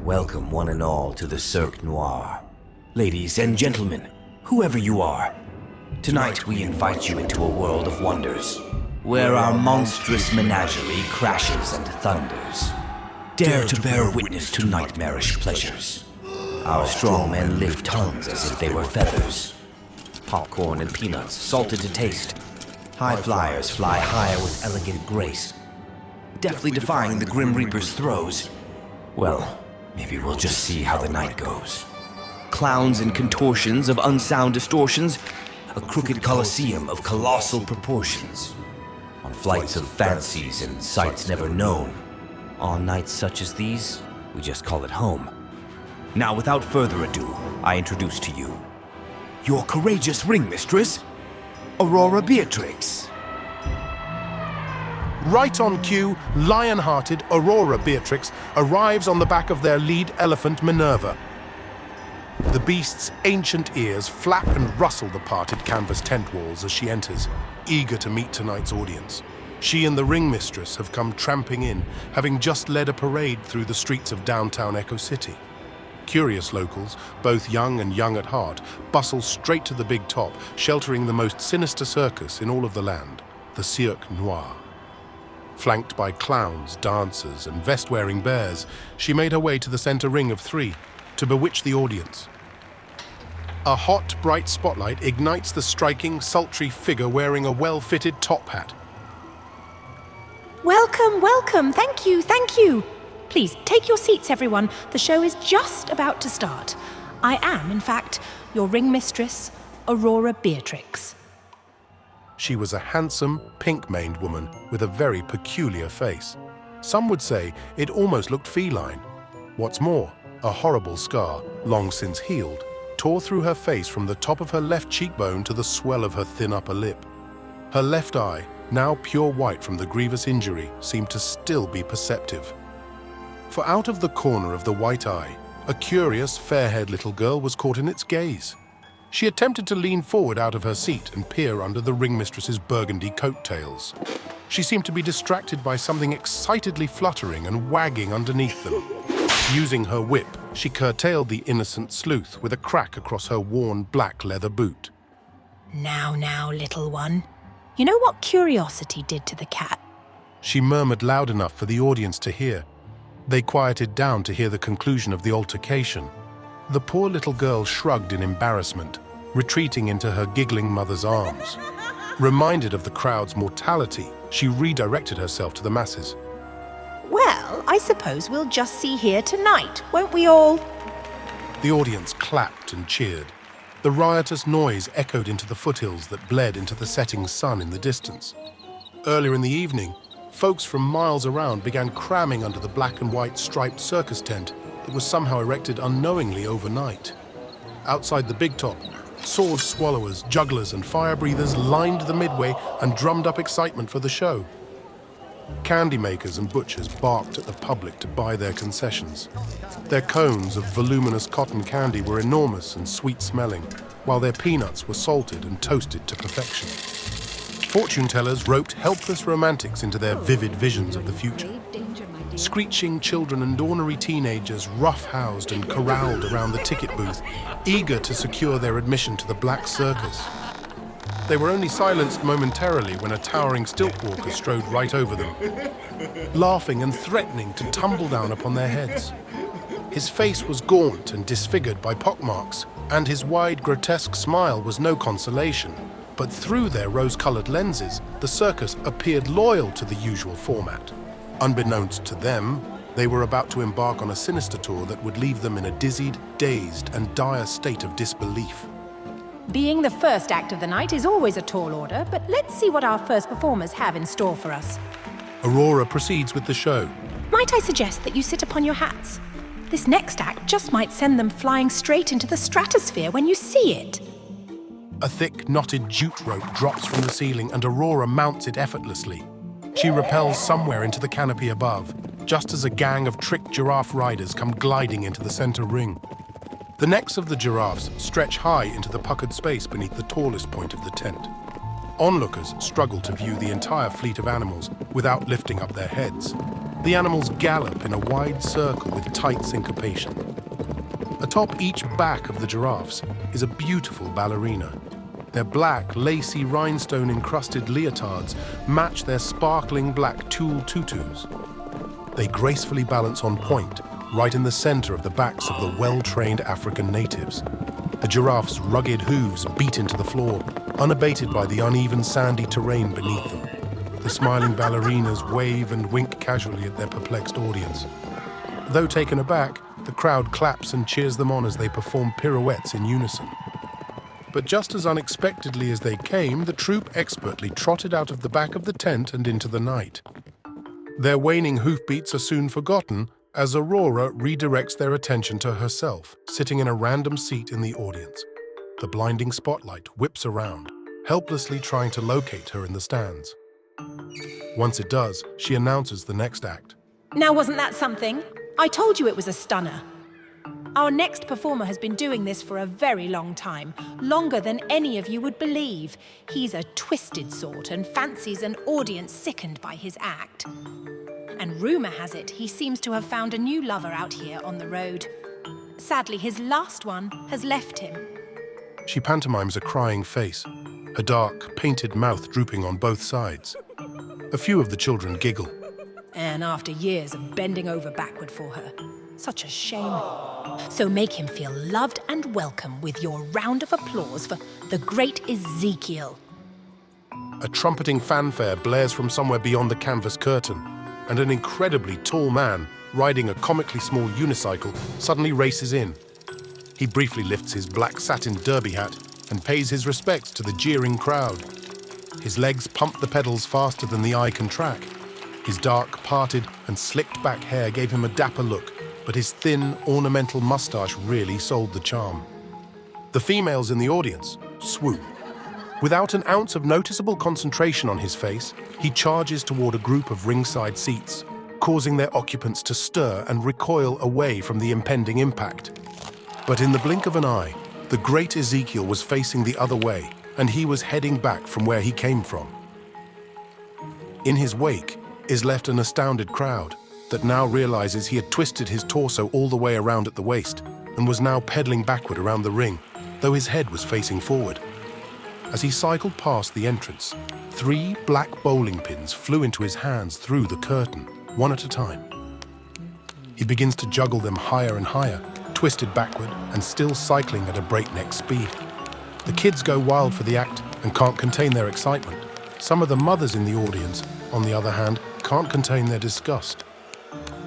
Welcome one and all to the Cirque Noir. Ladies and gentlemen, whoever you are, tonight we invite you into a world of wonders, where our monstrous menagerie crashes and thunders. Dare to bear witness to nightmarish pleasures. Our strong men lift tongues as if they were feathers. Popcorn and peanuts salted to taste. High flyers fly higher with elegant grace, deftly defying the Grim Reaper's throes. Well, maybe we'll just see how the night goes. Clowns and contortions of unsound distortions, a crooked coliseum of colossal proportions. On flights of fancies and sights never known. On nights such as these, we just call it home. Now, without further ado, I introduce to you your courageous ring mistress, Aurora Beatrix. Right on cue, lion-hearted Aurora Beatrix arrives on the back of their lead elephant Minerva. The beast's ancient ears flap and rustle the parted canvas tent walls as she enters, eager to meet tonight's audience. She and the ring mistress have come tramping in, having just led a parade through the streets of downtown Echo City. Curious locals, both young and young at heart, bustle straight to the big top, sheltering the most sinister circus in all of the land, the Cirque Noir. Flanked by clowns, dancers, and vest-wearing bears, she made her way to the center ring of three to bewitch the audience. A hot, bright spotlight ignites the striking, sultry figure wearing a well-fitted top hat. Welcome, welcome. Thank you, thank you. Please, take your seats, everyone. The show is just about to start. I am, in fact, your ring mistress, Aurora Beatrix. She was a handsome, pink-maned woman with a very peculiar face. Some would say it almost looked feline. What's more, a horrible scar, long since healed, tore through her face from the top of her left cheekbone to the swell of her thin upper lip. Her left eye, now pure white from the grievous injury, seemed to still be perceptive. For out of the corner of the white eye, a curious, fair-haired little girl was caught in its gaze. She attempted to lean forward out of her seat and peer under the ringmistress's burgundy coattails. She seemed to be distracted by something excitedly fluttering and wagging underneath them. Using her whip, she curtailed the innocent sleuth with a crack across her worn black leather boot. Now, little one. You know what curiosity did to the cat? She murmured loud enough for the audience to hear. They quieted down to hear the conclusion of the altercation. The poor little girl shrugged in embarrassment, retreating into her giggling mother's arms. Reminded of the crowd's mortality, she redirected herself to the masses. Well, I suppose we'll just see here tonight, won't we all? The audience clapped and cheered. The riotous noise echoed into the foothills that bled into the setting sun in the distance. Earlier in the evening, folks from miles around began cramming under the black and white striped circus tent that was somehow erected unknowingly overnight. Outside the big top, sword swallowers, jugglers, and fire breathers lined the midway and drummed up excitement for the show. Candy makers and butchers barked at the public to buy their concessions. Their cones of voluminous cotton candy were enormous and sweet-smelling, while their peanuts were salted and toasted to perfection. Fortune-tellers roped helpless romantics into their vivid visions of the future. Screeching children and ornery teenagers rough-housed and corralled around the ticket booth, eager to secure their admission to the Black Circus. They were only silenced momentarily when a towering stilt-walker strode right over them, laughing and threatening to tumble down upon their heads. His face was gaunt and disfigured by pockmarks, and his wide, grotesque smile was no consolation. But through their rose-colored lenses, the circus appeared loyal to the usual format. Unbeknownst to them, they were about to embark on a sinister tour that would leave them in a dizzied, dazed, and dire state of disbelief. Being the first act of the night is always a tall order, but let's see what our first performers have in store for us. Aurora proceeds with the show. Might I suggest that you sit upon your hats? This next act just might send them flying straight into the stratosphere when you see it. A thick, knotted jute rope drops from the ceiling and Aurora mounts it effortlessly. She rappels somewhere into the canopy above, just as a gang of trick giraffe riders come gliding into the center ring. The necks of the giraffes stretch high into the puckered space beneath the tallest point of the tent. Onlookers struggle to view the entire fleet of animals without lifting up their heads. The animals gallop in a wide circle with tight syncopation. Atop each back of the giraffes is a beautiful ballerina. Their black, lacy, rhinestone-encrusted leotards match their sparkling black tulle tutus. They gracefully balance on point, right in the center of the backs of the well-trained African natives. The giraffes' rugged hooves beat into the floor, unabated by the uneven sandy terrain beneath them. The smiling ballerinas wave and wink casually at their perplexed audience. Though taken aback, the crowd claps and cheers them on as they perform pirouettes in unison. But just as unexpectedly as they came, the troupe expertly trotted out of the back of the tent and into the night. Their waning hoofbeats are soon forgotten as Aurora redirects their attention to herself, sitting in a random seat in the audience. The blinding spotlight whips around, helplessly trying to locate her in the stands. Once it does, she announces the next act. Now wasn't that something? I told you it was a stunner. Our next performer has been doing this for a very long time, longer than any of you would believe. He's a twisted sort and fancies an audience sickened by his act. And rumour has it he seems to have found a new lover out here on the road. Sadly, his last one has left him. She pantomimes a crying face, her dark, painted mouth drooping on both sides. A few of the children giggle. And after years of bending over backward for her. Such a shame. So make him feel loved and welcome with your round of applause for the great Ezekiel. A trumpeting fanfare blares from somewhere beyond the canvas curtain, and an incredibly tall man, riding a comically small unicycle, suddenly races in. He briefly lifts his black satin derby hat and pays his respects to the jeering crowd. His legs pump the pedals faster than the eye can track. His dark, parted and slicked back hair gave him a dapper look, but his thin, ornamental mustache really sold the charm. The females in the audience swoon. Without an ounce of noticeable concentration on his face, he charges toward a group of ringside seats, causing their occupants to stir and recoil away from the impending impact. But in the blink of an eye, the great Ezekiel was facing the other way, and he was heading back from where he came from. In his wake is left an astounded crowd that now realizes he had twisted his torso all the way around at the waist and was now pedaling backward around the ring, though his head was facing forward. As he cycled past the entrance, 3 black bowling pins flew into his hands through the curtain, one at a time. He begins to juggle them higher and higher, twisted backward and still cycling at a breakneck speed. The kids go wild for the act and can't contain their excitement. Some of the mothers in the audience, on the other hand, can't contain their disgust.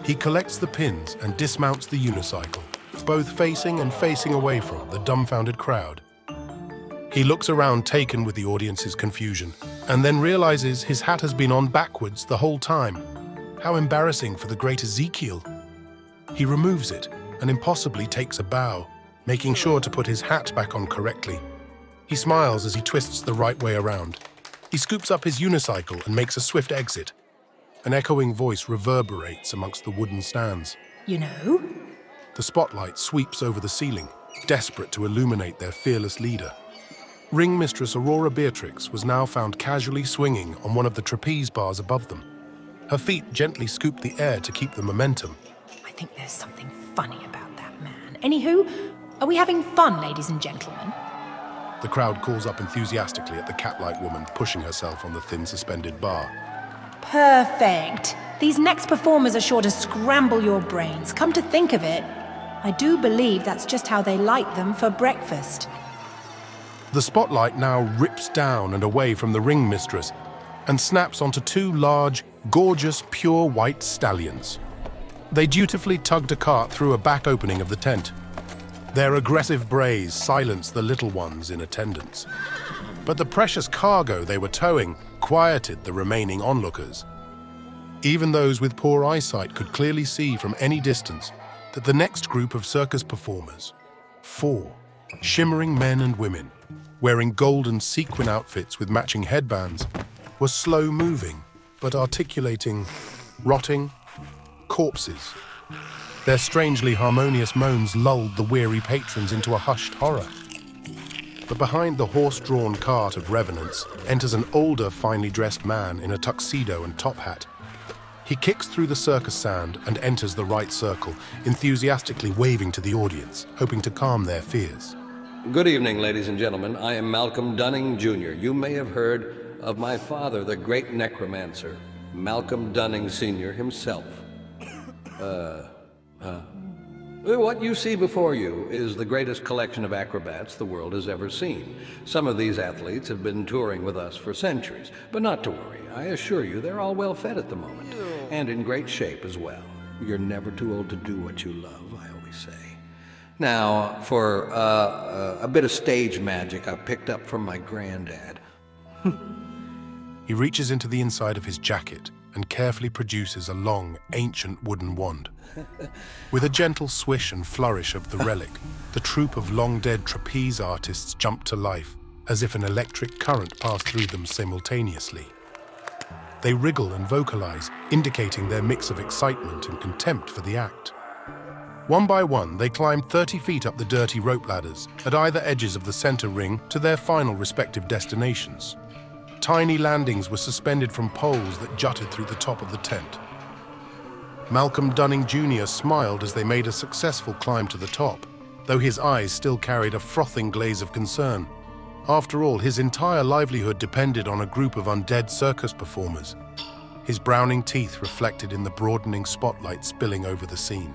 He collects the pins and dismounts the unicycle, both facing and facing away from the dumbfounded crowd. He looks around, taken with the audience's confusion, and then realizes his hat has been on backwards the whole time. How embarrassing for the great Ezekiel. He removes it and impossibly takes a bow, making sure to put his hat back on correctly. He smiles as he twists the right way around. He scoops up his unicycle and makes a swift exit. An echoing voice reverberates amongst the wooden stands. You know? The spotlight sweeps over the ceiling, desperate to illuminate their fearless leader. Ring Mistress Aurora Beatrix was now found casually swinging on one of the trapeze bars above them. Her feet gently scooped the air to keep the momentum. I think there's something funny about that man. Anywho, are we having fun, ladies and gentlemen? The crowd calls up enthusiastically at the cat-like woman pushing herself on the thin suspended bar. Perfect. These next performers are sure to scramble your brains. Come to think of it, I do believe that's just how they light them for breakfast. The spotlight now rips down and away from the ring mistress and snaps onto 2 large, gorgeous, pure white stallions. They dutifully tugged a cart through a back opening of the tent. Their aggressive brays silenced the little ones in attendance. But the precious cargo they were towing quieted the remaining onlookers. Even those with poor eyesight could clearly see from any distance that the next group of circus performers, 4 shimmering men and women, wearing golden sequin outfits with matching headbands, were slow-moving but articulating, rotting corpses. Their strangely harmonious moans lulled the weary patrons into a hushed horror. But behind the horse-drawn cart of revenants enters an older, finely dressed man in a tuxedo and top hat. He kicks through the circus sand and enters the right circle, enthusiastically waving to the audience, hoping to calm their fears. Good evening, ladies and gentlemen. I am Malcolm Dunning, Jr. You may have heard of my father, the great necromancer, Malcolm Dunning, Sr. himself. What you see before you is the greatest collection of acrobats the world has ever seen. Some of these athletes have been touring with us for centuries, but not to worry. I assure you they're all well fed at the moment, and in great shape as well. You're never too old to do what you love, I always say. Now, for a bit of stage magic I picked up from my granddad. He reaches into the inside of his jacket and carefully produces a long, ancient wooden wand. With a gentle swish and flourish of the relic, the troupe of long-dead trapeze artists jump to life, as if an electric current passed through them simultaneously. They wriggle and vocalize, indicating their mix of excitement and contempt for the act. One by one, they climb 30 feet up the dirty rope ladders at either edges of the center ring to their final respective destinations. Tiny landings were suspended from poles that jutted through the top of the tent. Malcolm Dunning Jr. smiled as they made a successful climb to the top, though his eyes still carried a frothing glaze of concern. After all, his entire livelihood depended on a group of undead circus performers, his browning teeth reflected in the broadening spotlight spilling over the scene.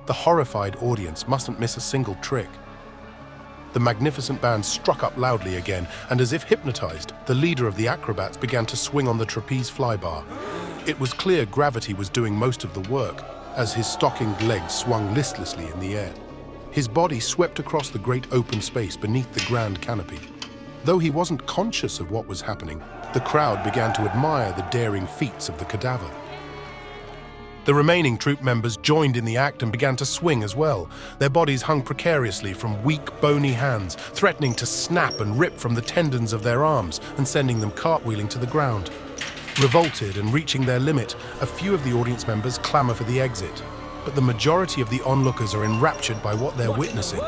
The horrified audience mustn't miss a single trick. The magnificent band struck up loudly again, and as if hypnotized, the leader of the acrobats began to swing on the trapeze flybar. It was clear gravity was doing most of the work, as his stockinged legs swung listlessly in the air. His body swept across the great open space beneath the grand canopy. Though he wasn't conscious of what was happening, the crowd began to admire the daring feats of the cadaver. The remaining troupe members joined in the act and began to swing as well. Their bodies hung precariously from weak, bony hands, threatening to snap and rip from the tendons of their arms and sending them cartwheeling to the ground. Revolted and reaching their limit, a few of the audience members clamor for the exit, but the majority of the onlookers are enraptured by what they're witnessing.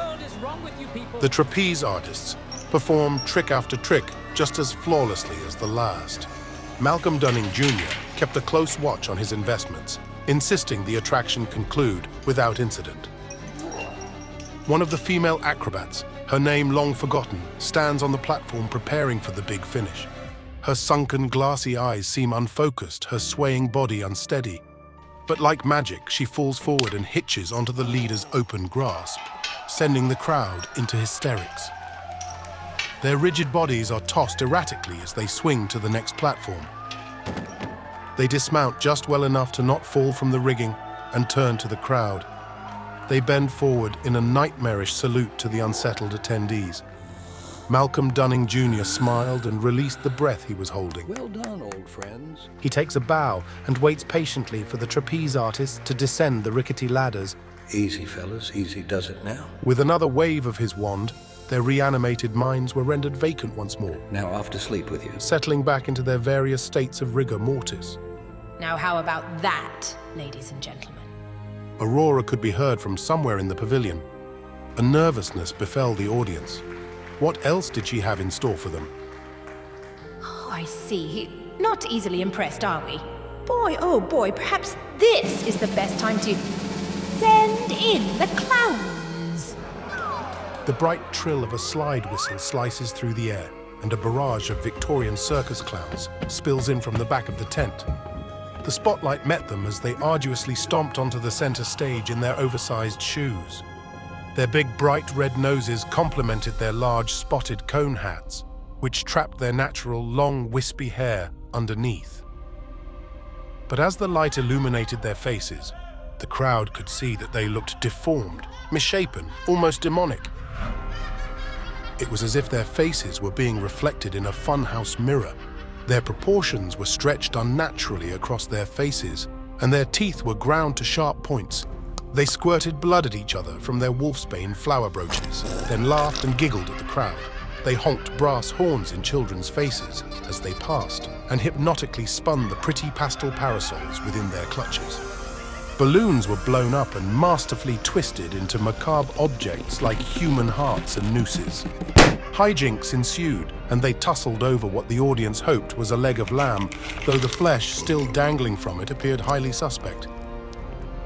The trapeze artists perform trick after trick just as flawlessly as the last. Malcolm Dunning Jr. kept a close watch on his investments, insisting the attraction conclude without incident. One of the female acrobats, her name long forgotten, stands on the platform preparing for the big finish. Her sunken, glassy eyes seem unfocused, her swaying body unsteady. But like magic, she falls forward and hitches onto the leader's open grasp, sending the crowd into hysterics. Their rigid bodies are tossed erratically as they swing to the next platform. They dismount just well enough to not fall from the rigging and turn to the crowd. They bend forward in a nightmarish salute to the unsettled attendees. Malcolm Dunning Jr. smiled and released the breath he was holding. Well done, old friends. He takes a bow and waits patiently for the trapeze artists to descend the rickety ladders. Easy, fellas. Easy does it now. With another wave of his wand, their reanimated minds were rendered vacant once more, Now off to sleep with you. settling back into their various states of rigor mortis. Now how about that, ladies and gentlemen? Aurora could be heard from somewhere in the pavilion. A nervousness befell the audience. What else did she have in store for them? Oh, I see. Not easily impressed, are we? Boy, oh boy, perhaps this is the best time to send in the clowns. The bright trill of a slide whistle slices through the air, and a barrage of Victorian circus clowns spills in from the back of the tent. The spotlight met them as they arduously stomped onto the center stage in their oversized shoes. Their big, bright red noses complemented their large, spotted cone hats, which trapped their natural, long, wispy hair underneath. But as the light illuminated their faces, the crowd could see that they looked deformed, misshapen, almost demonic. It was as if their faces were being reflected in a funhouse mirror. Their proportions were stretched unnaturally across their faces, and their teeth were ground to sharp points. They squirted blood at each other from their wolfsbane flower brooches, then laughed and giggled at the crowd. They honked brass horns in children's faces as they passed, and hypnotically spun the pretty pastel parasols within their clutches. Balloons were blown up and masterfully twisted into macabre objects like human hearts and nooses. Hijinks ensued, and they tussled over what the audience hoped was a leg of lamb, though the flesh still dangling from it appeared highly suspect.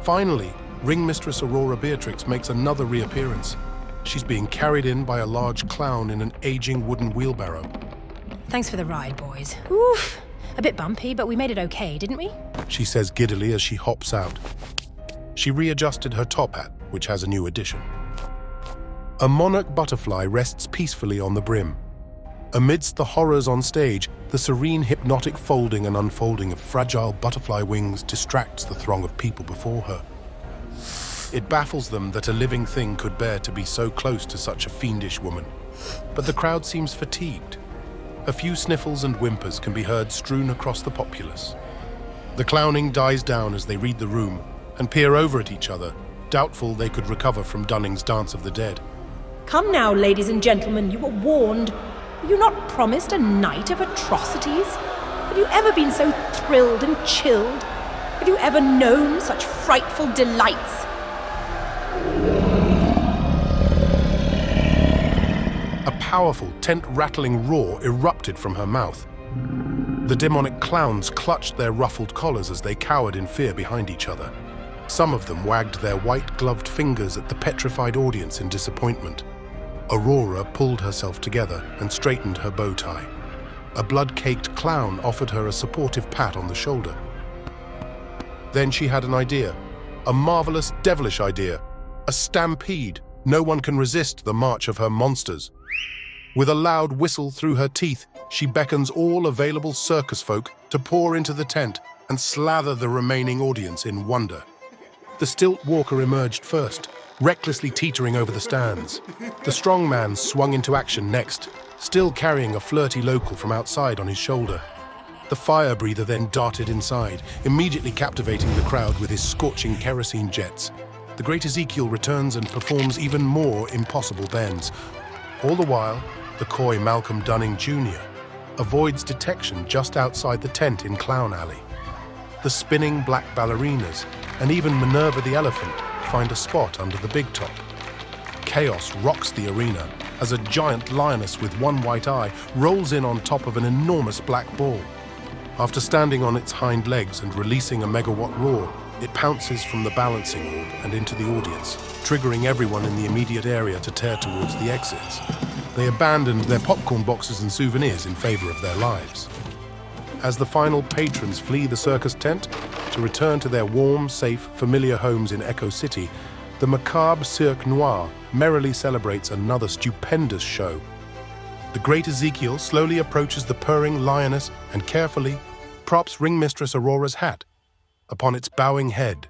Finally, Ringmistress Aurora Beatrix makes another reappearance. She's being carried in by a large clown in an aging wooden wheelbarrow. Thanks for the ride, boys. Oof. A bit bumpy, but we made it okay, didn't we? She says giddily as she hops out. She readjusted her top hat, which has a new addition. A monarch butterfly rests peacefully on the brim. Amidst the horrors on stage, the serene hypnotic folding and unfolding of fragile butterfly wings distracts the throng of people before her. It baffles them that a living thing could bear to be so close to such a fiendish woman. But the crowd seems fatigued. A few sniffles and whimpers can be heard strewn across the populace. The clowning dies down as they read the room and peer over at each other, doubtful they could recover from Dunning's Dance of the Dead. Come now, ladies and gentlemen, you were warned. Were you not promised a night of atrocities? Have you ever been so thrilled and chilled? Have you ever known such frightful delights? A powerful, tent-rattling roar erupted from her mouth. The demonic clowns clutched their ruffled collars as they cowered in fear behind each other. Some of them wagged their white-gloved fingers at the petrified audience in disappointment. Aurora pulled herself together and straightened her bow tie. A blood-caked clown offered her a supportive pat on the shoulder. Then she had an idea. A marvelous, devilish idea. A stampede. No one can resist the march of her monsters. With a loud whistle through her teeth, she beckons all available circus folk to pour into the tent and slather the remaining audience in wonder. The stilt walker emerged first, recklessly teetering over the stands. The strong man swung into action next, still carrying a flirty local from outside on his shoulder. The fire breather then darted inside, immediately captivating the crowd with his scorching kerosene jets. The great Ezekiel returns and performs even more impossible bends. All the while, the coy Malcolm Dunning Jr. avoids detection just outside the tent in Clown Alley. The spinning black ballerinas and even Minerva the elephant find a spot under the big top. Chaos rocks the arena as a giant lioness with one white eye rolls in on top of an enormous black ball. After standing on its hind legs and releasing a megawatt roar, it pounces from the balancing orb and into the audience, triggering everyone in the immediate area to tear towards the exits. They abandoned their popcorn boxes and souvenirs in favor of their lives. As the final patrons flee the circus tent to return to their warm, safe, familiar homes in Echo City, the macabre Cirque Noir merrily celebrates another stupendous show. The great Ezekiel slowly approaches the purring lioness and carefully props Ringmistress Aurora's hat. Upon its bowing head,